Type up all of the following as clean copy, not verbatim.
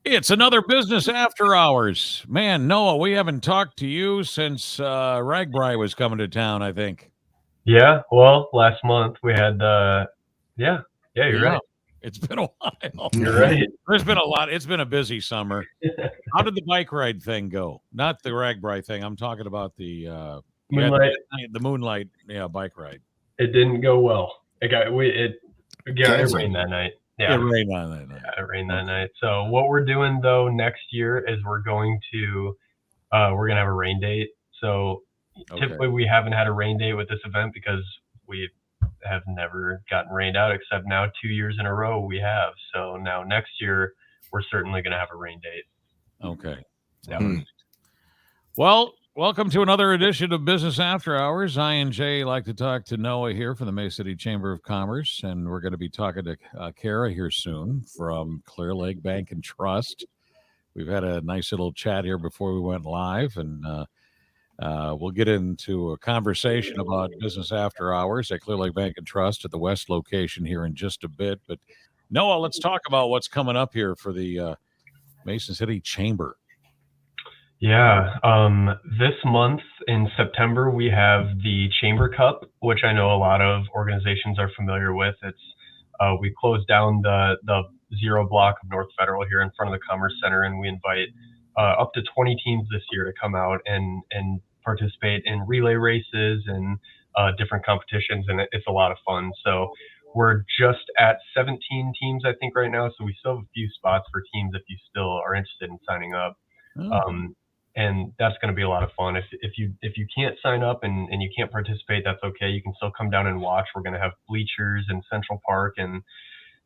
It's another business after hours. Man, Noah, we haven't talked to you since Ragbri was coming to town, I think. Yeah, well, last month we had, yeah, you're right. It's been a while. You're right. There's been a lot. It's been a busy summer. How did the bike ride thing go? Not the Ragbri thing. I'm talking about the Moonlight. the Moonlight bike ride. It didn't go well. It rained that night. Yeah, It rained on that night. it rained that night. So what we're doing though next year is we're gonna have a rain date. So typically we haven't had a rain date with this event because we have never gotten rained out, except now 2 years in a row we have. So now next year we're certainly going to have a rain date. Okay. Yeah. Well, welcome to another edition of Business After Hours. I and Jay like to talk to Noah here from the May City Chamber of Commerce, and we're going to be talking to Kara here soon from Clear Lake Bank and Trust. We've had a nice little chat here before we went live, and we'll get into a conversation about Business After Hours at Clear Lake Bank and Trust at the West location here in just a bit. But Noah, let's talk about what's coming up here for the Mason City Chamber. Yeah, this month in September we have the Chamber Cup, which I know a lot of organizations are familiar with. It's we closed down the Zero block of North Federal here in front of the Commerce Center, and we invite up to 20 teams this year to come out and participate in relay races and different competitions, and it's a lot of fun. So we're just at 17 teams, I think, right now. So we still have a few spots for teams if you still are interested in signing up. And that's going to be a lot of fun. If you can't sign up and you can't participate, that's okay. You can still come down and watch. We're going to have bleachers in Central Park, and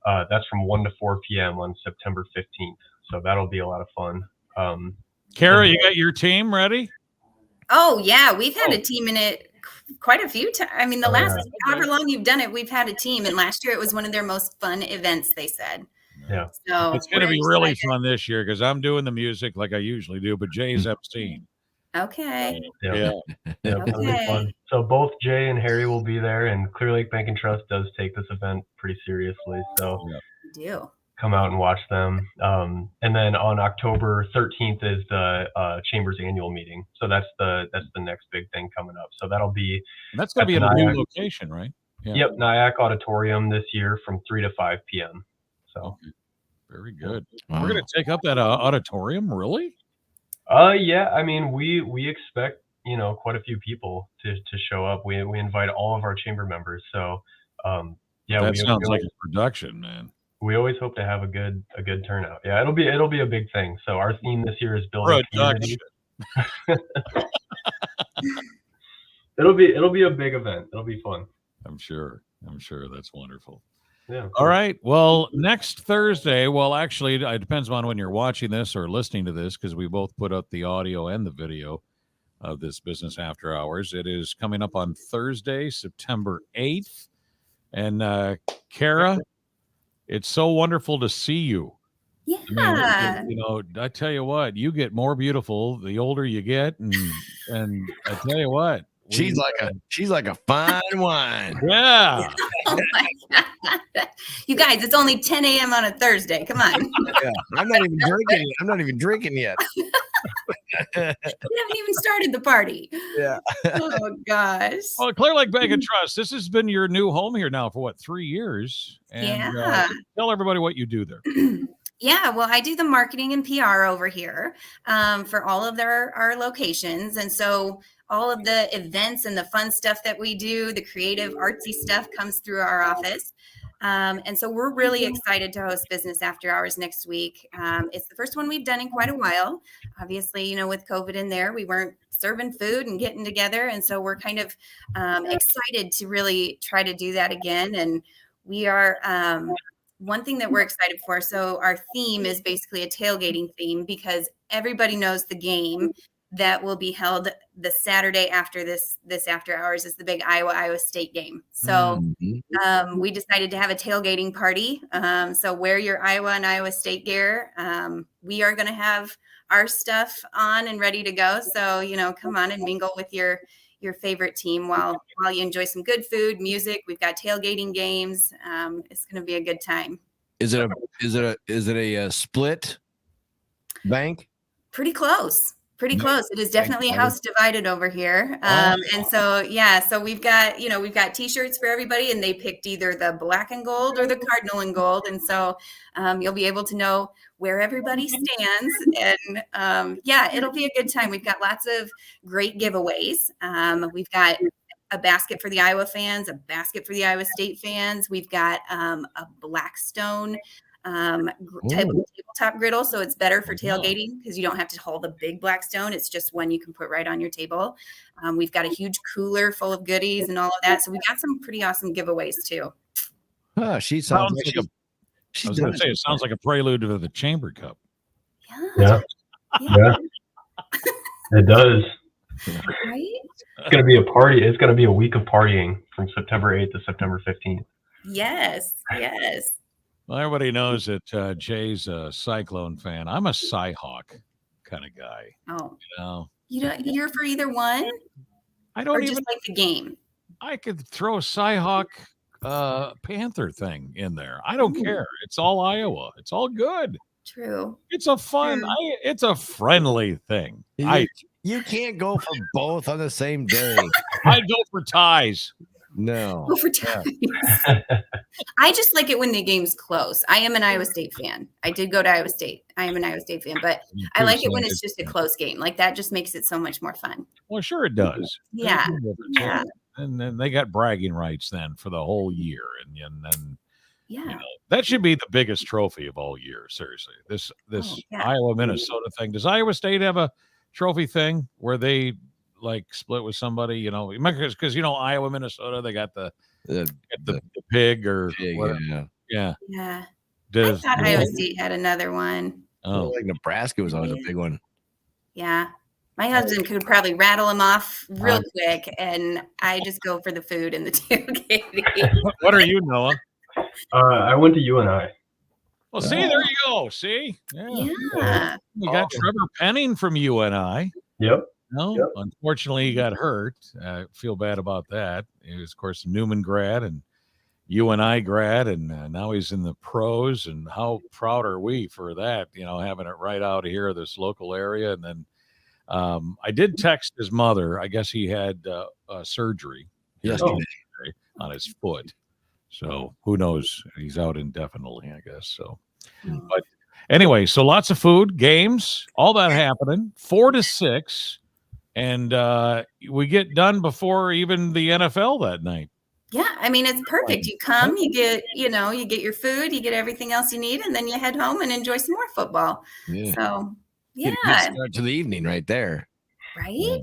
that's from 1 to 4 p.m. on September 15th. So that'll be a lot of fun. Kara, you got your team ready? Oh, yeah. We've had a team in it quite a few times. I mean, the last however long you've done it, we've had a team. And last year it was one of their most fun events, they said. Yeah. So it's going to be really fun this year because I'm doing the music like I usually do, but Jay's emceeing. Okay. Yeah. It'll be fun. So both Jay and Harry will be there, and Clear Lake Bank and Trust does take this event pretty seriously. So come out and watch them. And then on October 13th is the Chamber's annual meeting. So that's the next big thing coming up. So that's going to be in a new location, right? Yeah. Yep, Nyack Auditorium this year from 3 to 5 p.m. So very good. Wow. We're going to take up that auditorium, really? Yeah. I mean, we expect quite a few people to show up. We invite all of our chamber members. So that sounds like a production, man. We always hope to have a good turnout. Yeah, it'll be a big thing. So our theme this year is building community. It'll be a big event. It'll be fun. I'm sure that's wonderful. Yeah. All right. Well, next Thursday, actually, it depends on when you're watching this or listening to this, because we both put up the audio and the video of this Business After Hours. It is coming up on Thursday, September 8th. And Kara, it's so wonderful to see you. Yeah. I mean, I tell you what, you get more beautiful the older you get, and I tell you what, she's like a fine wine. Yeah. Oh my God. You guys, it's only 10 a.m. on a Thursday. Come on. Yeah, I'm not even drinking yet. We haven't even started the party. Yeah. Oh gosh. Well, Clear Lake Bank and Trust, this has been your new home here now for 3 years? And, tell everybody what you do there. Yeah, well, I do the marketing and PR over here for all of our locations. And so all of the events and the fun stuff that we do, the creative artsy stuff comes through our office. And so we're really excited to host Business After Hours next week. It's the first one we've done in quite a while. Obviously, with COVID in there, we weren't serving food and getting together. And so we're kind of excited to really try to do that again. And we are one thing that we're excited for. So our theme is basically a tailgating theme, because everybody knows the game that will be held the Saturday after this after hours is the big Iowa State game. So we decided to have a tailgating party. So wear your Iowa and Iowa State gear. We are going to have our stuff on and ready to go. So, come on and mingle with your favorite team while you enjoy some good food, music. We've got tailgating games. It's going to be a good time. Is it a split Bank? Pretty close. Pretty Yeah. close. It is definitely a Bank, house divided over here. And so, yeah, so we've got t-shirts for everybody, and they picked either the black and gold or the cardinal and gold. And so you'll be able to know where everybody stands. And yeah, it'll be a good time. We've got lots of great giveaways. We've got a basket for the Iowa fans, a basket for the Iowa State fans. We've got a Blackstone tabletop griddle, so it's better for tailgating because you don't have to haul the big Blackstone. It's just one you can put right on your table. We've got a huge cooler full of goodies and all of that. So we got some pretty awesome giveaways too. She sounds like I was going to say, it sounds like a prelude to the Chamber Cup. Yeah. It does. Right? It's going to be a party. It's going to be a week of partying from September 8th to September 15th. Yes. Well, everybody knows that Jay's a Cyclone fan. I'm a Cyhawk kind of guy. Oh, you're for either one? I don't just like the game. I could throw a Cyhawk Panther thing in there. I don't care. It's all Iowa. It's all good. True. It's a fun. It's a friendly thing. You can't go for both on the same day. I go for ties. No. Go for ties. I just like it when the game's close. I am an Iowa State fan. I did go to Iowa State. I am an Iowa State fan, but I like it when it's just a close game. Like that just makes it so much more fun. Well, sure it does. Yeah. And then they got bragging rights then for the whole year, and then yeah, that should be the biggest trophy of all year. Seriously, this Iowa Minnesota thing. Does Iowa State have a trophy thing where they like split with somebody? Because Iowa Minnesota, they got the pig or whatever. Yeah. I thought Iowa State had another one. Oh, like Nebraska was always a big one. Yeah. My husband could probably rattle them off real quick, and I just go for the food and the tailgating. What are you, Noah? I went to UNI. Well, see, there you go. See? Yeah. We got Trevor Penning from UNI. Yep. No, unfortunately, he got hurt. I feel bad about that. He was, of course, a Newman grad and UNI grad, and now he's in the pros. And how proud are we for that, having it right out of here, this local area. And then I did text his mother. I guess he had surgery yesterday on his foot. So who knows? He's out indefinitely, I guess. So, but anyway, so lots of food, games, all that happening, 4 to 6. And we get done before even the NFL that night. Yeah, I mean, it's perfect. You come, you get your food, you get everything else you need, and then you head home and enjoy some more football. Yeah. So, yeah. Good start to the evening right there. Right? Yeah.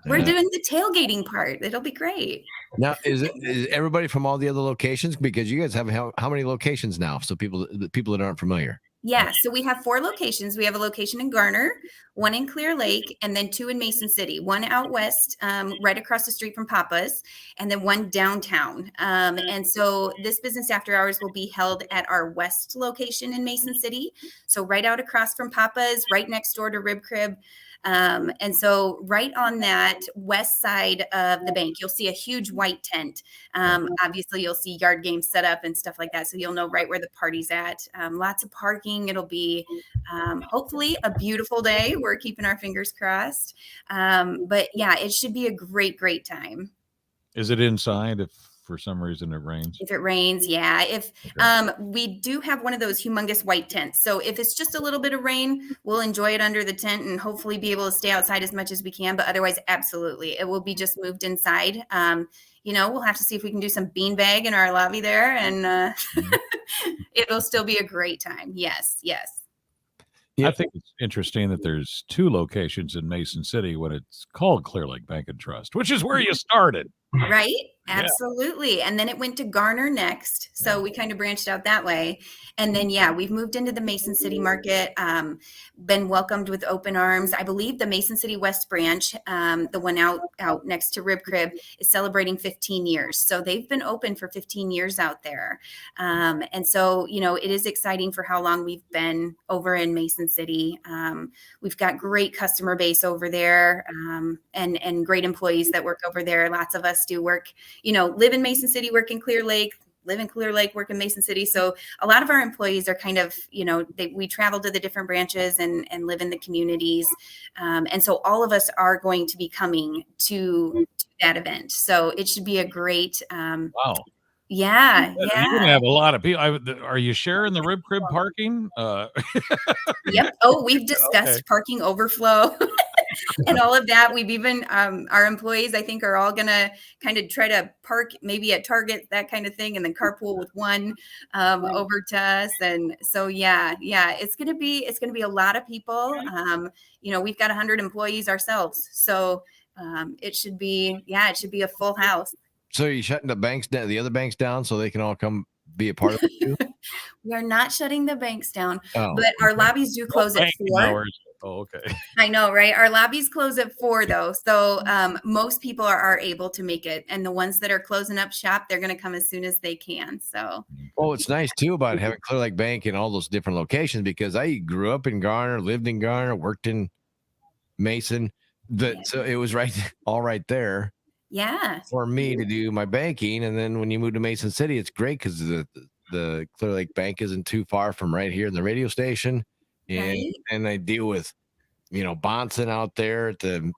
We're doing the tailgating part. It'll be great. Now, is everybody from all the other locations? Because you guys have how many locations now? So the people that aren't familiar. Yeah, so we have 4 locations. We have a location in Garner, one in Clear Lake, and then 2 in Mason City. One out west, right across the street from Papa's, and then one downtown. And so this business after hours will be held at our west location in Mason City. So right out across from Papa's, right next door to Rib Crib. And so right on that west side of the bank, you'll see a huge white tent. Obviously, you'll see yard games set up and stuff like that. So you'll know right where the party's at. Lots of parking. It'll be hopefully a beautiful day. We're keeping our fingers crossed. But yeah, it should be a great, great time. Is it inside if for some reason it rains? If it rains, yeah. If we do have one of those humongous white tents. So if it's just a little bit of rain, we'll enjoy it under the tent and hopefully be able to stay outside as much as we can. But otherwise, absolutely. It will be just moved inside. We'll have to see if we can do some beanbag in our lobby there, and it'll still be a great time. Yes. I think it's interesting that there's 2 locations in Mason City when it's called Clear Lake Bank and Trust, which is where you started. Right? Absolutely. Yeah. And then it went to Garner next. So we kind of branched out that way. And then, we've moved into the Mason City market, been welcomed with open arms. I believe the Mason City West branch, the one out next to Rib Crib, is celebrating 15 years. So they've been open for 15 years out there. And so, it is exciting for how long we've been over in Mason City. We've got great customer base over there, and great employees that work over there. Lots of us do work, live in Mason City, work in Clear Lake. live in Clear Lake, work in Mason City. So a lot of our employees are kind of, we travel to the different branches and live in the communities. And so all of us are going to be coming to that event. So it should be a great, Wow. yeah. You're going to have a lot of people. Are you sharing the rib crib parking? Yep. Oh, we've discussed parking overflow and all of that. We've even, our employees, I think, are all going to kind of try to park maybe at Target, that kind of thing, and then carpool with one over to us. And so, yeah, it's going to be a lot of people. We've got 100 employees ourselves. So it should be a full house. So are you shutting the other banks down so they can all come be a part of it too? We are not shutting the banks down, Oh, but our lobbies do close at 4. Hours. Oh, okay. I know, right? Our lobbies close at 4 though. So most people are able to make it. And the ones that are closing up shop, they're going to come as soon as they can. So. Well, it's nice too about having Clear Lake Bank in all those different locations, because I grew up in Garner, lived in Garner, worked in Mason. So it was all right there. Yeah. For me to do my banking. And then when you move to Mason City, it's great because the Clear Lake Bank isn't too far from right here in the radio station. And I deal with, Bonson out there at the,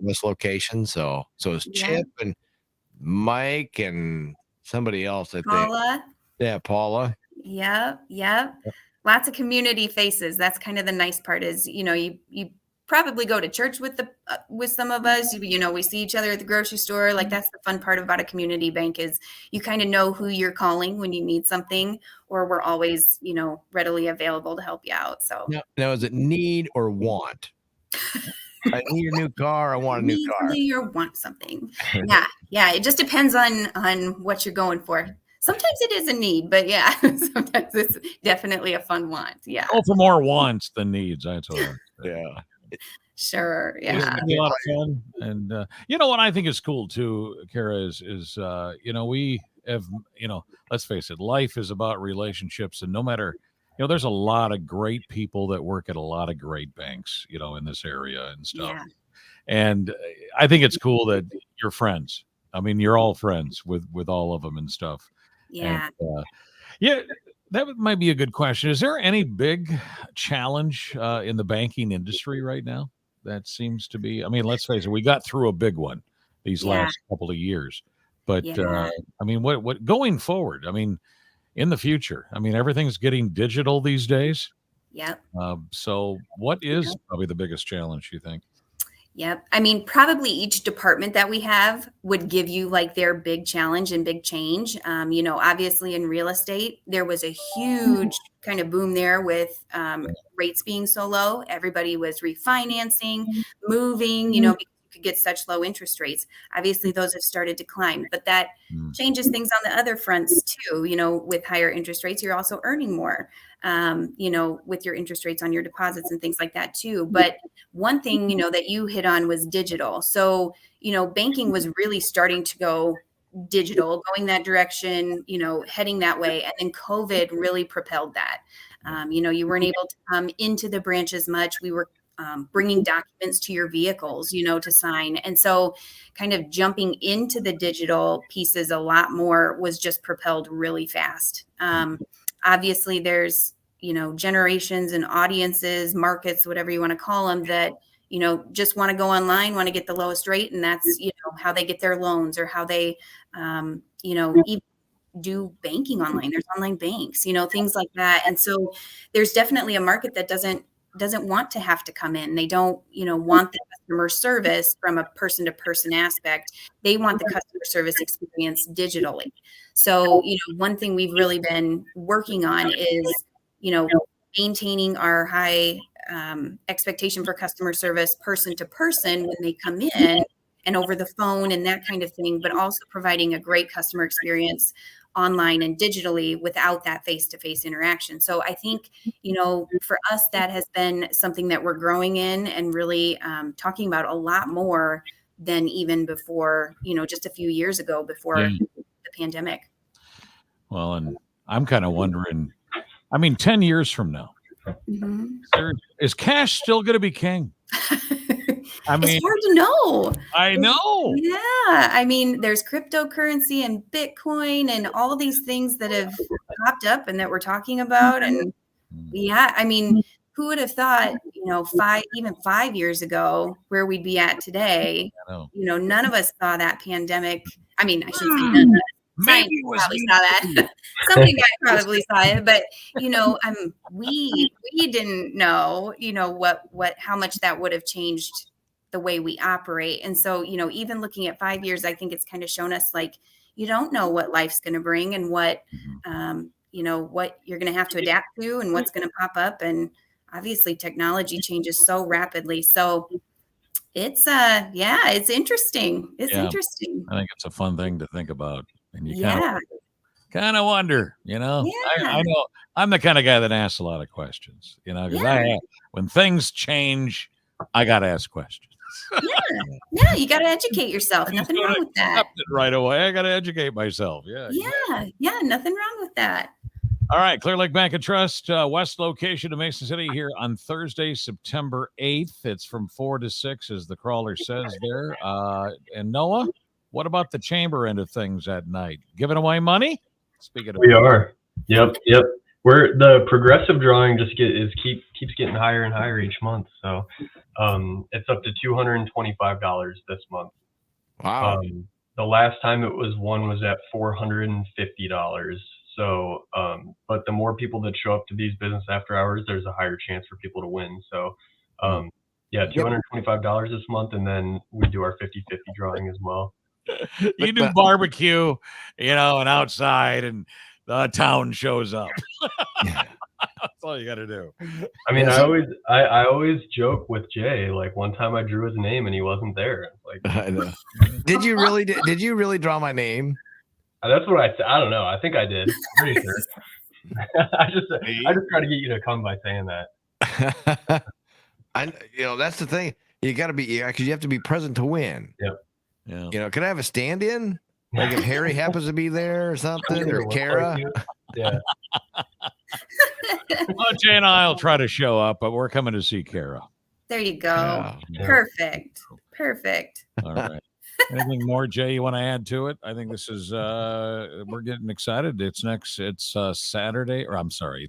this location. So it's Chip and Mike and somebody else, I think. Paula. Yeah, Paula. Yep. Lots of community faces. That's kind of the nice part is, you probably go to church with some of us, we see each other at the grocery store. Like that's the fun part about a community bank is you kind of know who you're calling when you need something, or we're always, readily available to help you out. So now is it need or want? I need a new car. I want a new car. Need or want something. Yeah. It just depends on what you're going for. Sometimes it is a need, but yeah, sometimes it's definitely a fun want. Yeah. Go for more wants than needs. That's what yeah. Sure. Yeah. It's gonna be a lot of fun. And what I think is cool too, Kara, is we have, let's face it, life is about relationships, and no matter, there's a lot of great people that work at a lot of great banks, in this area and stuff. Yeah. And I think it's cool that you're friends. I mean, you're all friends with all of them and stuff. Yeah. And, that might be a good question. Is there any big challenge in the banking industry right now? That seems to be, I mean, let's face it, we got through a big one these last couple of years. But I mean, what going forward? I mean, in the future, I mean, everything's getting digital these days. Yep. So what is probably the biggest challenge, you think? Yep. I mean, probably each department that we have would give you like their big challenge and big change. Obviously in real estate, there was a huge kind of boom there with rates being so low. Everybody was refinancing, moving, because you could get such low interest rates. Obviously, those have started to climb, but that changes things on the other fronts too. With higher interest rates, you're also earning more, with your interest rates on your deposits and things like that too. But one thing, that you hit on was digital. So, banking was really starting to go digital, going that direction, heading that way. And then COVID really propelled that. You weren't able to come into the branch as much. We were bringing documents to your vehicles, to sign. And so kind of jumping into the digital pieces a lot more was just propelled really fast. Obviously, there's, generations and audiences, markets, whatever you want to call them, that, just want to go online, want to get the lowest rate. And that's, how they get their loans, or how they, even do banking online. There's online banks, things like that. And so there's definitely a market that doesn't want to have to come in. They don't, want the customer service from a person to person aspect. They want the customer service experience digitally. So, one thing we've really been working on is, maintaining our high expectation for customer service person to person when they come in and over the phone and that kind of thing, but also providing a great customer experience online and digitally without that face-to-face interaction. So I think, for us, that has been something that we're growing in and really talking about a lot more than even before, just a few years ago before the pandemic. Well, and I'm kind of wondering, 10 years from now, is cash still going to be king? I mean, it's hard to know. I know. Yeah. I mean, there's cryptocurrency and Bitcoin and all these things that have popped up and that we're talking about. And yeah, I mean, who would have thought, even 5 years ago where we'd be at today? I know. None of us saw that pandemic. I mean, I should say none of us. Science Maybe it was probably me. saw that. Somebody probably saw it, but we didn't know, how much that would have changed the way we operate. And so, even looking at 5 years, I think it's kind of shown us like you don't know what life's going to bring and what what you're going to have to adapt to and what's going to pop up. And obviously technology changes so rapidly. So it's it's interesting. It's interesting. I think it's a fun thing to think about. And you Yeah. kind of wonder, I know I'm the kind of guy that asks a lot of questions, because when things change, I got to ask questions. Yeah, you got to educate yourself. Nothing wrong with that. Right away, I got to educate myself. Yeah, nothing wrong with that. All right, Clear Lake Bank and Trust, West location of Mason City here on Thursday, September 8th. It's from 4 to 6, as the crawler says there. And Noah, what about the chamber end of things at night? Giving away money? Speaking of, we are. Yep. We're the progressive drawing keeps getting higher and higher each month. So, it's up to $225 this month. Wow. The last time it was at $450. So, but the more people that show up to these business after hours, there's a higher chance for people to win. So, $225 this month, and then we do our 50-50 drawing as well. You do barbecue, and outside, and the town shows up. That's all you got to do. I mean, I always joke with Jay. Like one time I drew his name and he wasn't there. Like, I know. Did you really draw my name? That's what I said. I don't know. I think I did. I'm pretty sure. I just try to get you to come by saying that. That's the thing. You got to be, because you have to be present to win. Yep. Yeah. Can I have a stand-in? Like if Harry happens to be there or something, or Kara? Yeah. Well, Jay and I'll try to show up, but we're coming to see Kara. There you go. Yeah. Perfect. All right. Anything more, Jay, you want to add to it? I think this is we're getting excited. It's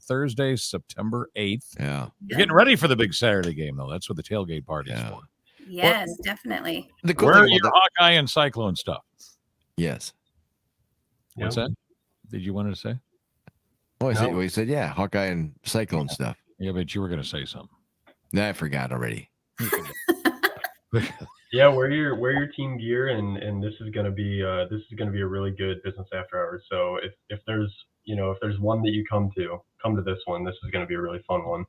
Thursday, September 8th. Yeah. You're getting ready for the big Saturday game, though. That's what the tailgate party is for. Yes, definitely. Where are your Hawkeye and Cyclone stuff? Yes. What's that? Did you want to say? Oh, he said, yeah, Hawkeye and Cyclone stuff. Yeah, but you were going to say something. No, I forgot already. Yeah, wear your team gear, and this is gonna be a really good business after hours. So if there's one that you come to this one. This is gonna be a really fun one.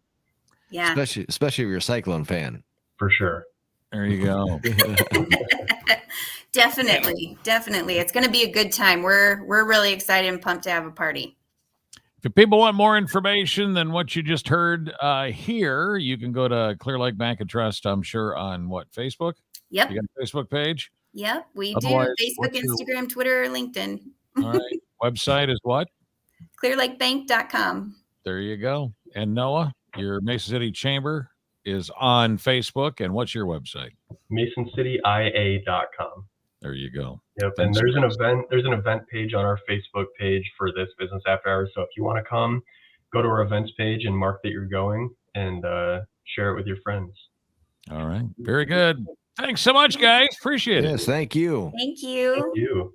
Yeah, especially if you're a Cyclone fan. For sure. There you go. Definitely. It's going to be a good time. We're really excited and pumped to have a party. If people want more information than what you just heard here, you can go to Clear Lake Bank and Trust, I'm sure, on Facebook? Yep. You got a Facebook page? Yep, we Otherwise, do. Facebook, Instagram, Twitter, LinkedIn. All right. Website is what? ClearLakeBank.com. There you go. And Noah, your Mason City Chamber is on Facebook. And what's your website? MasonCityIA.com. There you go. Yep. And there's an event page on our Facebook page for this business after hours. So if you want to come, go to our events page and mark that you're going and share it with your friends. All right. Very good. Thanks so much, guys. Appreciate it. Yes, thank you. Thank you. Thank you.